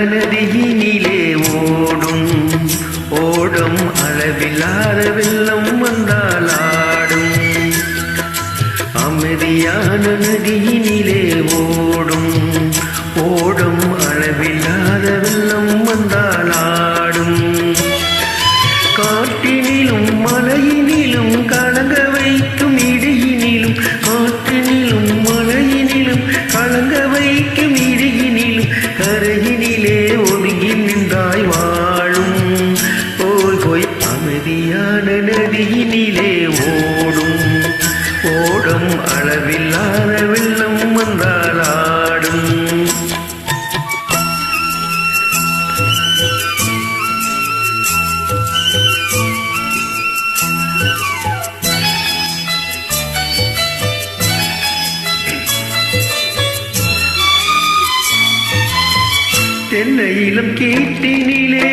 நதியினிலே ஓடும் ஓடும் அளவில்லாத வெள்ளம் வந்தால் ஆடும். அமைதியான நதியினிலே ஓடும் ஓடும் அளவில்லாத வெள்ளம் வந்தால் ஆடும். காட்டினிலும் மலையினிலும் கலங்க வைக்கும் இடியினிலும், காற்றினிலும் மலையினிலும் கலங்க வைக்கும் இடியினிலும், கரையினிலே ஒதுங்கி நின்றாய் வாழும். போய் போய் அமைதியான நதியினிலே ஓடும் ஓடும் அளவில்லாத வெள்ளம் வந்தால் ஆடும். தென்னையிலம் கீட்டினிலே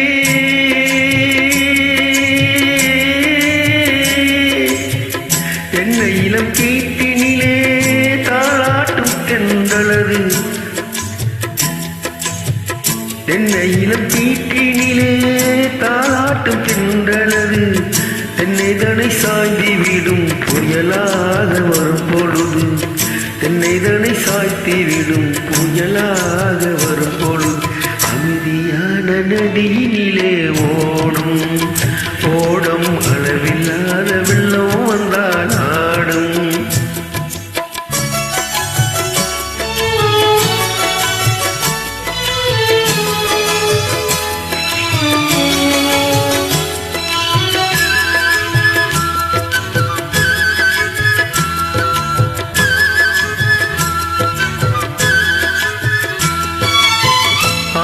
தென்னையிலம் கீட்டினிலே தாளாட்டும் தென்றலது. தென்னையிலம் கீட்டினிலே தாளாட்டும் தென்றலது. தென்னைதனை சாய்ந்து விடும் புயலாக வரும் பொழுது, தென்னைதனை சாய்த்து விடும் புயலாக வரும் பொழுது, அமைதியான நதியினிலே ஓடும் ஓடும் அளவில்லாத வெள்ளம் வந்தால் ஆடும்.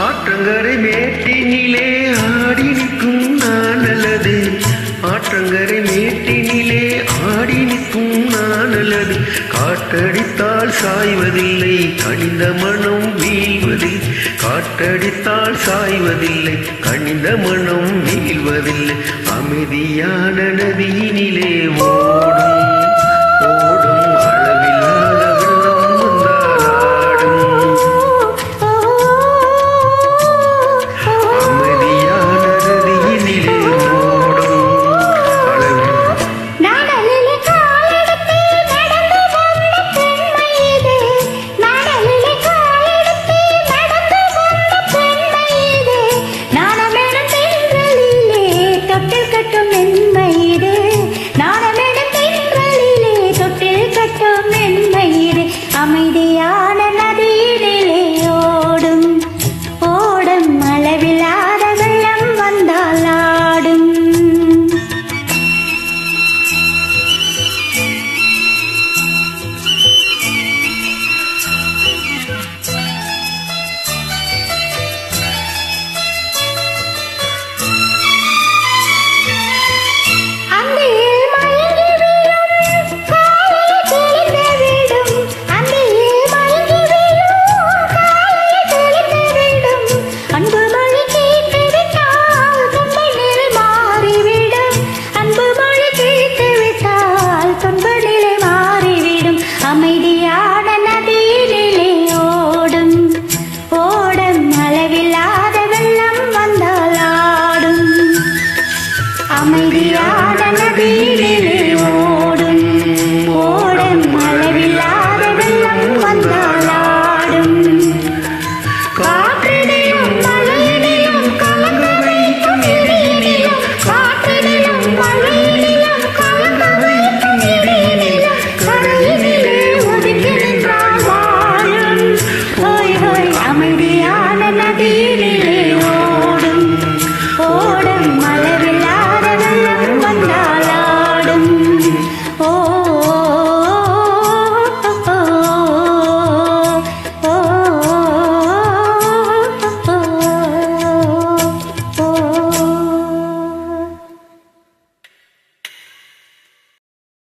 ஆற்றங்கரை மேட்டினிலே ஆடி நிற்கும் நானல்லது, ஆற்றங்கரை மேட்டினிலே ஆடி நிற்கும் நானல்லது. காற்றடித்தால் சாய்வதில்லை கனிந்த மனம் வீழ்வதில்லை, காற்றடித்தால் சாய்வதில்லை கனிந்த மனம் வீழ்வதில்லை. அமைதியான நதியினிலே ஓடும்